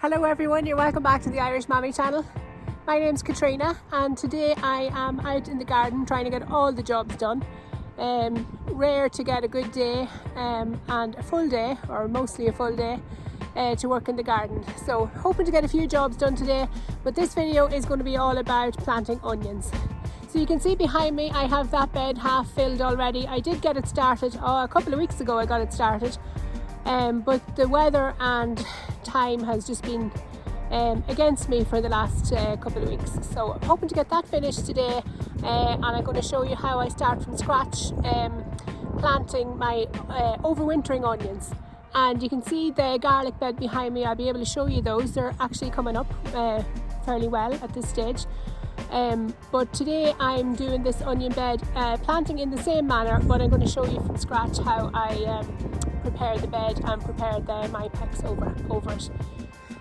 Hello everyone, you're welcome back to the Irish Mammy channel. My name's Katrina and today I am out in the garden trying to get all the jobs done. Rare to get a good day and a full day, or mostly a full day, to work in the garden. So hoping to get a few jobs done today, but this video is going to be all about planting onions. So you can see behind me I have that bed half filled already. I did get it started a couple of weeks ago. I got it started. But the weather and time has just been against me for the last couple of weeks. So I'm hoping to get that finished today, and I'm going to show you how I start from scratch planting my overwintering onions. And you can see the garlic bed behind me. I'll be able to show you those. They're actually coming up fairly well at this stage. But today I'm doing this onion bed planting in the same manner, but I'm going to show you from scratch how I prepare the bed and prepare my pecs over it.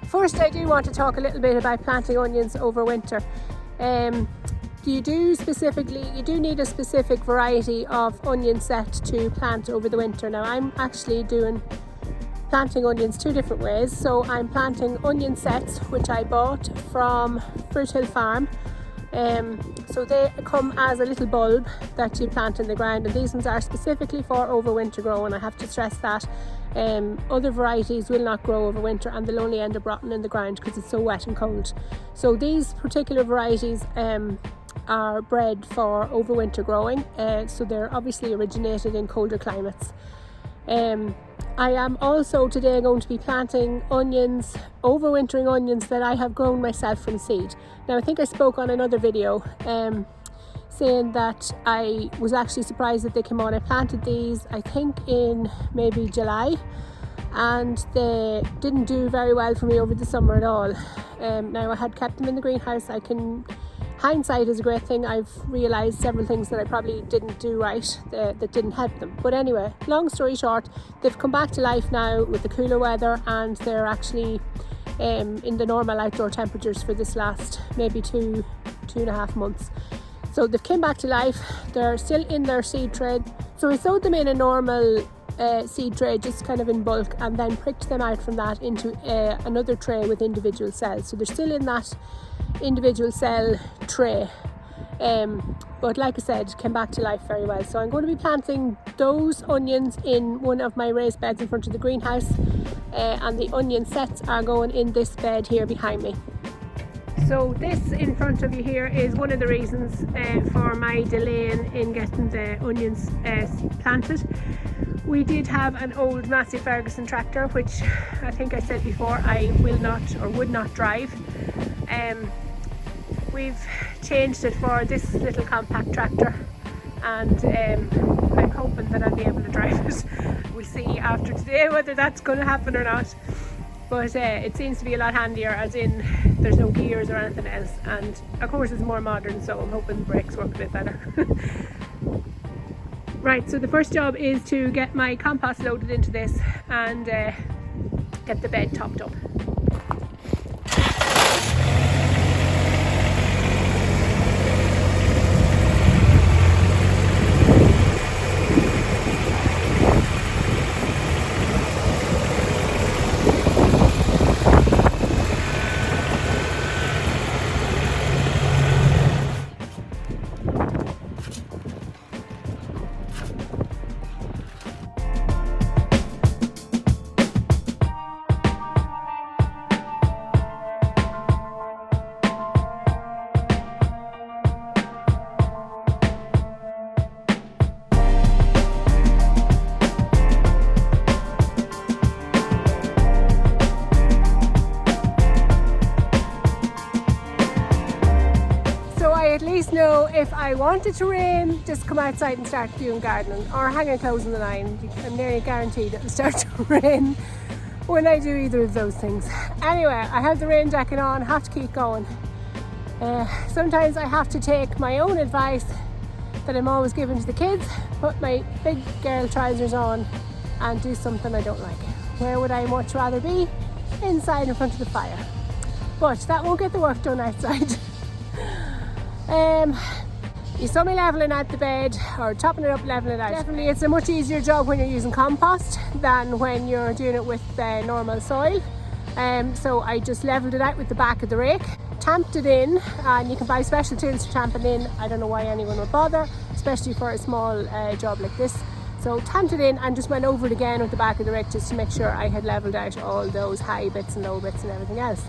First, I do want to talk a little bit about planting onions over winter. You do need a specific variety of onion set to plant over the winter. Now I'm actually planting onions two different ways. So I'm planting onion sets which I bought from Fruit Hill Farm. So they come as a little bulb that you plant in the ground, and these ones are specifically for overwinter grow, and I have to stress that other varieties will not grow over winter and they'll only end up rotting in the ground because it's so wet and cold. So these particular varieties are bred for overwinter growing, so they're obviously originated in colder climates. I am also today going to be planting onions, overwintering onions that I have grown myself from seed. Now I think I spoke on another video saying that I was actually surprised that they came on. I planted these I think in maybe July, and they didn't do very well for me over the summer at all. Now I had kept them in the greenhouse. Hindsight is a great thing. I've realised several things that I probably didn't do right that didn't help them. But anyway, long story short, they've come back to life now with the cooler weather, and they're actually in the normal outdoor temperatures for this last maybe two and a half months. So they've come back to life. They're still in their seed tray. So I sowed them in a normal seed tray, just kind of in bulk, and then pricked them out from that into another tray with individual cells. So they're still in that individual cell tray, but like I said, came back to life very well. So I'm going to be planting those onions in one of my raised beds in front of the greenhouse, and the onion sets are going in this bed here behind me. So this in front of you here is one of the reasons for my delay in getting the onions planted. We did have an old Massey Ferguson tractor, which I think I said before I will not or would not drive. We've changed it for this little compact tractor, and I'm hoping that I'll be able to drive it. We'll see after today whether that's going to happen or not. But it seems to be a lot handier, as in there's no gears or anything else, and of course it's more modern, so I'm hoping the brakes work a bit better. Right, so the first job is to get my compost loaded into this and get the bed topped up. At least know if I want it to rain, just come outside and start doing gardening or hanging clothes on the line. I'm nearly guaranteed it'll start to rain when I do either of those things. Anyway, I have the rain jacket on, have to keep going. Sometimes I have to take my own advice that I'm always giving to the kids, put my big girl trousers on and do something I don't like. Where would I much rather be? Inside in front of the fire. But that won't get the work done outside. You saw me levelling out the bed, or topping it up, levelling it out. Definitely it's a much easier job when you're using compost than when you're doing it with normal soil. So I just levelled it out with the back of the rake, tamped it in, and you can buy special tools for tamping in. I don't know why anyone would bother, especially for a small job like this. So tamped it in and just went over it again with the back of the rake just to make sure I had levelled out all those high bits and low bits and everything else.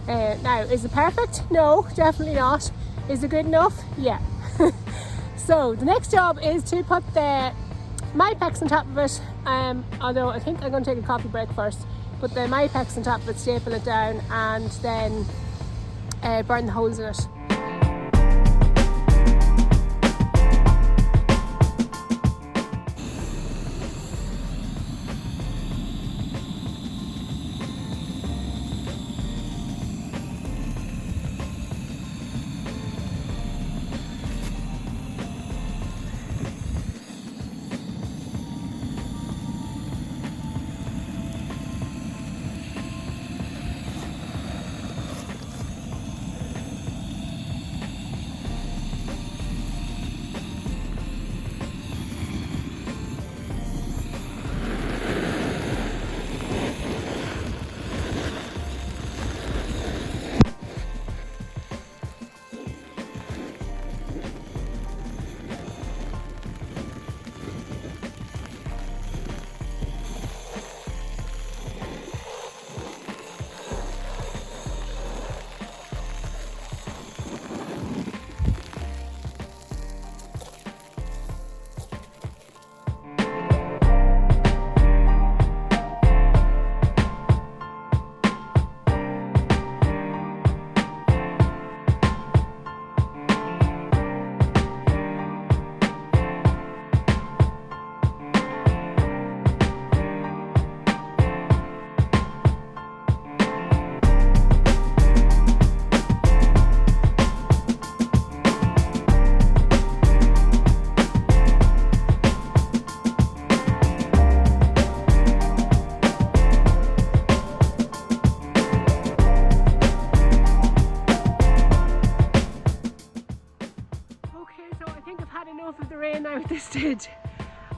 Now, is it perfect? No, definitely not. Is it good enough? Yeah. So the next job is to put the Mypex on top of it, although I think I'm going to take a coffee break first. Put the Mypex on top of it, staple it down, and then burn the holes in it. Of the rain now at this stage.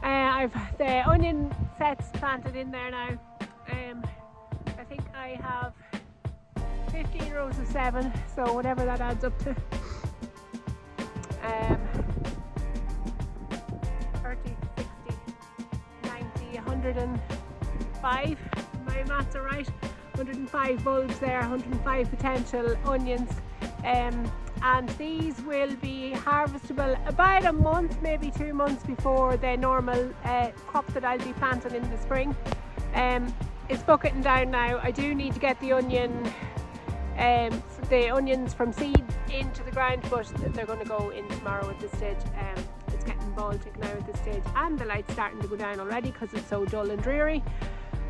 I've the onion sets planted in there now. I think I have 15 rows of 7, so whatever that adds up to. 30, 60, 90, 105, my maths are right. 105 bulbs there, 105 potential onions. And these will be harvestable about a month, maybe 2 months before the normal crop that I'll be planting in the spring. It's bucketing down now. I do need to get the onions from seed into the ground, but they're going to go in tomorrow at this stage. It's getting Baltic now at this stage, and the light's starting to go down already because it's so dull and dreary.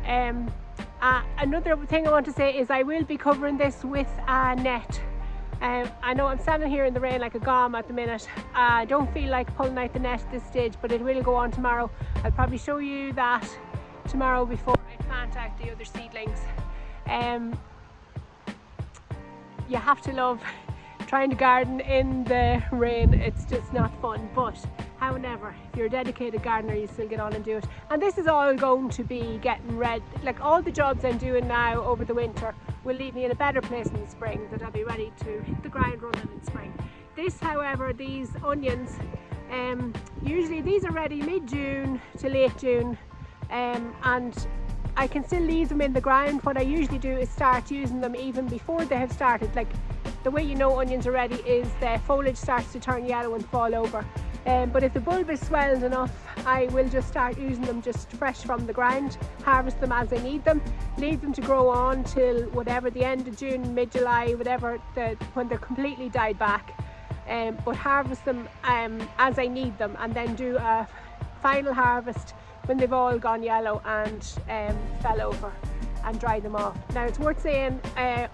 Another thing I want to say is I will be covering this with a net. I know I'm standing here in the rain like a gom at the minute. I don't feel like pulling out the net at this stage, but it will go on tomorrow. I'll probably show you that tomorrow before I plant out the other seedlings. You have to love trying to garden in the rain. It's just not fun, but however, if you're a dedicated gardener, you still get on and do it. And this is all going to be getting ready. Like all the jobs I'm doing now over the winter will leave me in a better place in the spring, that I'll be ready to hit the ground running in spring. This, however, these onions, usually these are ready mid-June to late June, and I can still leave them in the ground. What I usually do is start using them even before they have started. Like the way you know onions are ready is the foliage starts to turn yellow and fall over. But if the bulb is swelled enough, I will just start using them just fresh from the ground, harvest them as I need them, leave them to grow on till whatever, the end of June, mid-July, whatever, when they're completely died back. But harvest them as I need them, and then do a final harvest when they've all gone yellow and fell over, and dry them off. Now it's worth saying,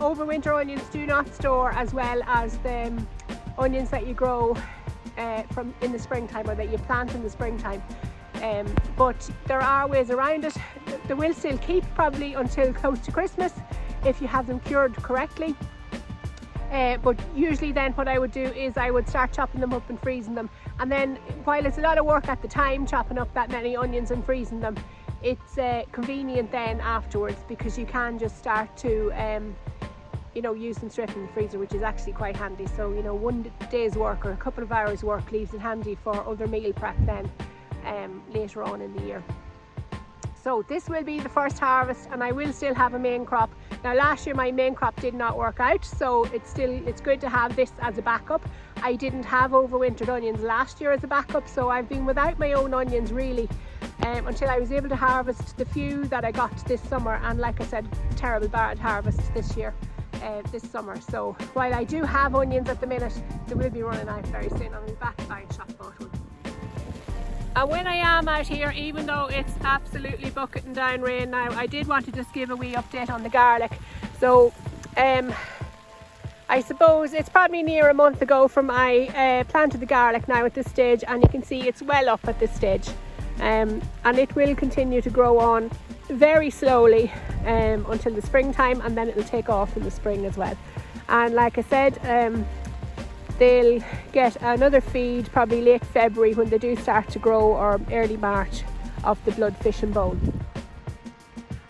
overwinter onions do not store as well as the onions that you grow from in the springtime, or that you plant in the springtime. But there are ways around it. They will still keep probably until close to Christmas if you have them cured correctly. But usually then what I would do is I would start chopping them up and freezing them, and then while it's a lot of work at the time chopping up that many onions and freezing them, it's convenient then afterwards, because you can just start to you know, use them straight from the freezer, which is actually quite handy. So, you know, one day's work or a couple of hours work leaves it handy for other meal prep then later on in the year. So this will be the first harvest, and I will still have a main crop. Now last year my main crop did not work out, so it's good to have this as a backup. I didn't have overwintered onions last year as a backup, so I've been without my own onions really until I was able to harvest the few that I got this summer. And like I said, terrible bad harvest this year, this summer. So while I do have onions at the minute, they will be running out very soon. I'll be back buying shop bought ones. And when I am out here, even though it's absolutely bucketing down rain now, I did want to just give a wee update on the garlic. So I suppose it's probably near a month ago from I planted the garlic now at this stage, and you can see it's well up at this stage, and it will continue to grow on very slowly until the springtime, and then it'll take off in the spring as well. And like I said, they'll get another feed probably late February when they do start to grow, or early March, of the blood fish and bone.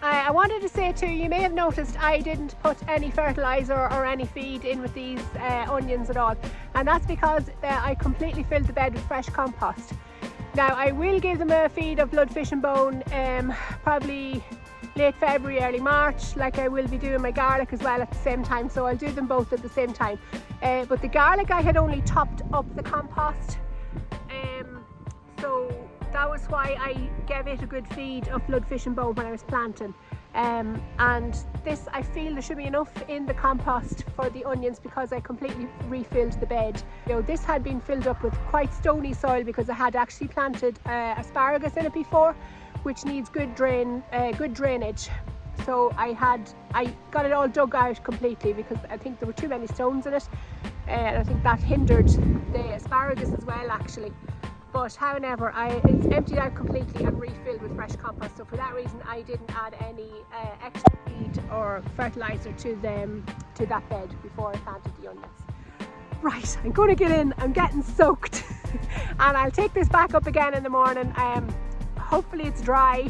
I wanted to say too, you may have noticed I didn't put any fertiliser or any feed in with these onions at all, and that's because I completely filled the bed with fresh compost. Now I will give them a feed of blood fish and bone probably late February, early March, like I will be doing my garlic as well at the same time, so I'll do them both at the same time. But the garlic, I had only topped up the compost, so that was why I gave it a good feed of blood fish and bone when I was planting. And this, I feel there should be enough in the compost for the onions, because I completely refilled the bed. You know, this had been filled up with quite stony soil because I had actually planted asparagus in it before, which needs good drainage. So I got it all dug out completely because I think there were too many stones in it, and I think that hindered the asparagus as well actually. But however, it's emptied out completely and refilled with fresh compost. So for that reason, I didn't add any extra feed or fertiliser to that bed before I planted the onions. Right, I'm going to get in. I'm getting soaked, and I'll take this back up again in the morning. Hopefully it's dry.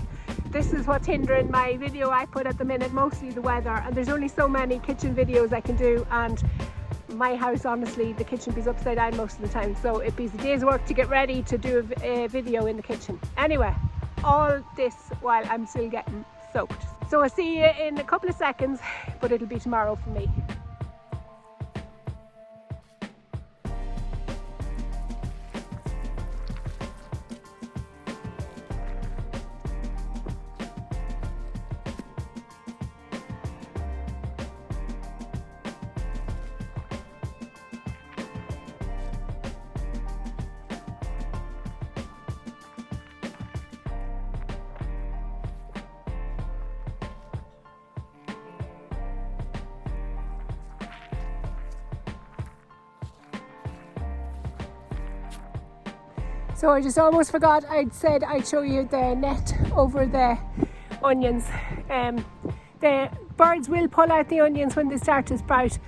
This is what's hindering my video output at the minute, mostly the weather, and there's only so many kitchen videos I can do, and my house, honestly, the kitchen is upside down most of the time, so it be a day's work to get ready to do a video in the kitchen. Anyway, all this while I'm still getting soaked. So I'll see you in a couple of seconds, but it'll be tomorrow for me. So I just almost forgot, I'd said I'd show you the net over the onions. The birds will pull out the onions when they start to sprout.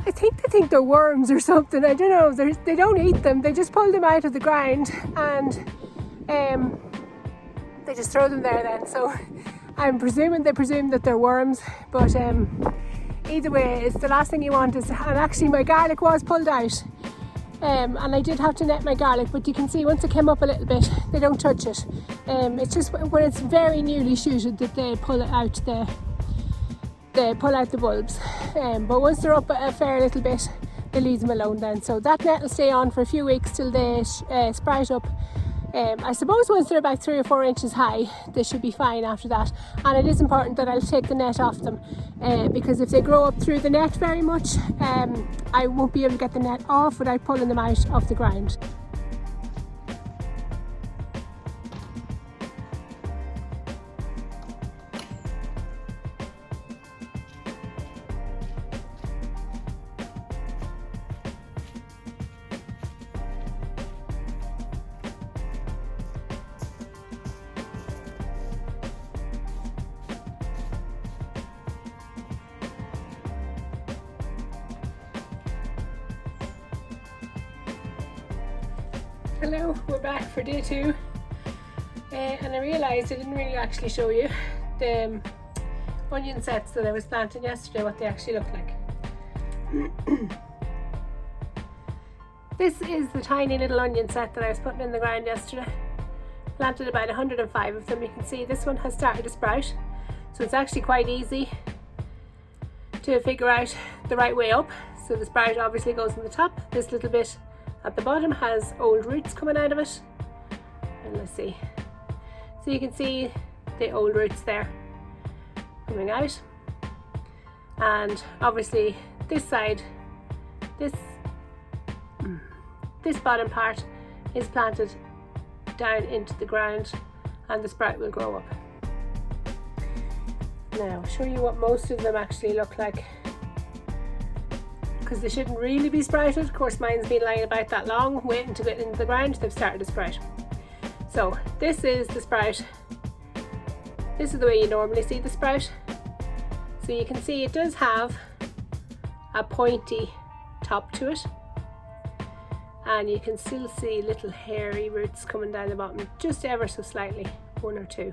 I think they think they're worms or something, I don't know. They don't eat them, they just pull them out of the ground, and they just throw them there then. So I'm presuming they presume that they're worms, but either way, it's the last thing you want is, and actually my garlic was pulled out. And I did have to net my garlic, but you can see once it came up a little bit, they don't touch it. It's just when it's very newly shooted that they pull it out the bulbs. But once they're up a fair little bit, they leave them alone then. So that net will stay on for a few weeks till they sprout up. I suppose once they're about 3 or 4 inches high, they should be fine after that. And it is important that I'll take the net off them, because if they grow up through the net very much, I won't be able to get the net off without pulling them out of the ground. Hello, we're back for day 2. And I realised I didn't really actually show you the onion sets that I was planting yesterday, what they actually look like. This is the tiny little onion set that I was putting in the ground yesterday. Planted about 105 of them. You can see this one has started to sprout, so it's actually quite easy to figure out the right way up. So the sprout obviously goes in the top. This little bit at the bottom has old roots coming out of it, and let's see. So you can see the old roots there coming out, and obviously this side, this bottom part is planted down into the ground, and the sprout will grow up. Now I'll show you what most of them actually look like, because they shouldn't really be sprouted. Of course, mine's been lying about that long waiting to get into the ground. They've started to sprout. So this is the sprout. This is the way you normally see the sprout. So you can see it does have a pointy top to it, and you can still see little hairy roots coming down the bottom, just ever so slightly, one or two.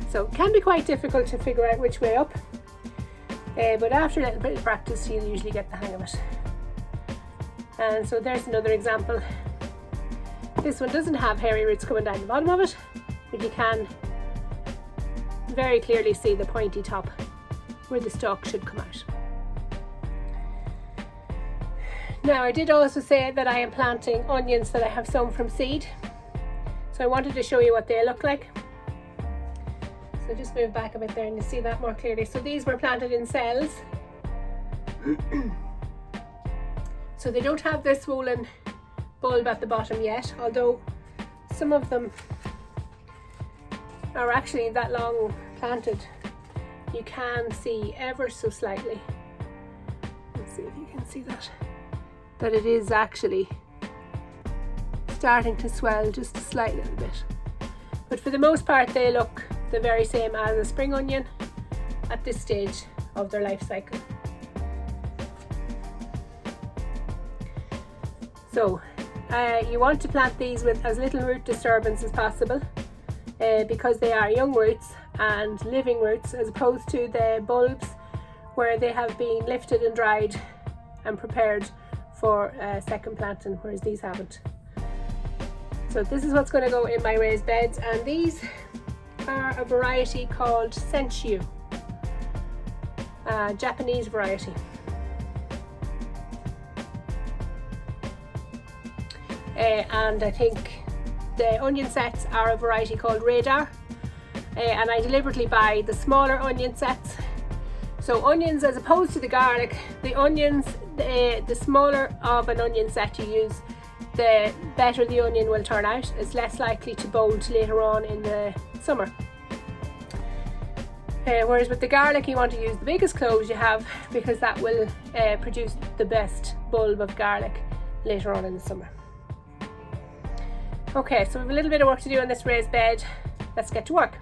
So it can be quite difficult to figure out which way up, but after a little bit of practice you'll usually get the hang of it. And so there's another example. This one doesn't have hairy roots coming down the bottom of it, but you can very clearly see the pointy top where the stalk should come out. Now I did also say that I am planting onions that I have sown from seed, so I wanted to show you what they look like. So just move back a bit there and you see that more clearly. So these were planted in cells. So they don't have this swollen bulb at the bottom yet, although some of them are actually that long planted. You can see ever so slightly, let's see if you can see that it is actually starting to swell just a slight little bit. But for the most part they look the very same as a spring onion at this stage of their life cycle. So you want to plant these with as little root disturbance as possible, because they are young roots and living roots, as opposed to the bulbs where they have been lifted and dried and prepared for second planting, whereas these haven't. So this is what's going to go in my raised beds, and these are a variety called Senchu, a Japanese variety. And I think the onion sets are a variety called Radar, and I deliberately buy the smaller onion sets. So onions, as opposed to the garlic, the onions, the smaller of an onion set you use, the better the onion will turn out. It's less likely to bolt later on in the summer. Whereas with the garlic you want to use the biggest cloves you have, because that will produce the best bulb of garlic later on in the summer. Okay, so we have a little bit of work to do on this raised bed. Let's get to work.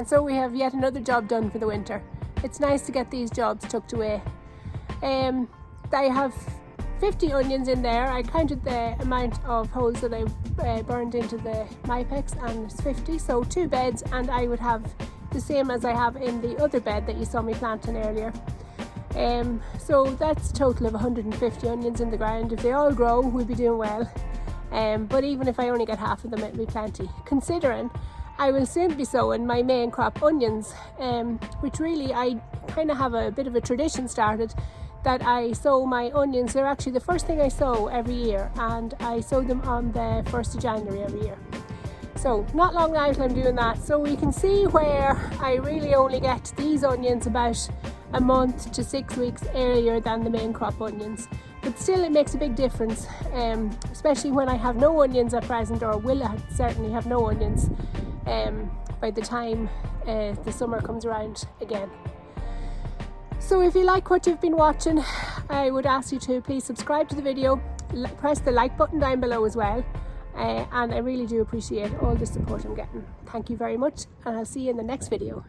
and so we have yet another job done for the winter. It's nice to get these jobs tucked away. I have 50 onions in there. I counted the amount of holes that I burned into the Mypex, and it's 50, so 2 beds, and I would have the same as I have in the other bed that you saw me planting earlier. So that's a total of 150 onions in the ground. If they all grow, we'll be doing well. But even if I only get half of them, it'll be plenty, considering I will soon be sowing my main crop onions, which really I kind of have a bit of a tradition started that I sow my onions. They're actually the first thing I sow every year, and I sow them on the 1st of January every year. So not long now till I'm doing that. So we can see where I really only get these onions about a month to 6 weeks earlier than the main crop onions. But still, it makes a big difference, especially when I have no onions at present, or will certainly have no onions by the time the summer comes around again. So if you like what you've been watching, I would ask you to please subscribe to the video, press the like button down below as well, and I really do appreciate all the support I'm getting. Thank you very much, and I'll see you in the next video.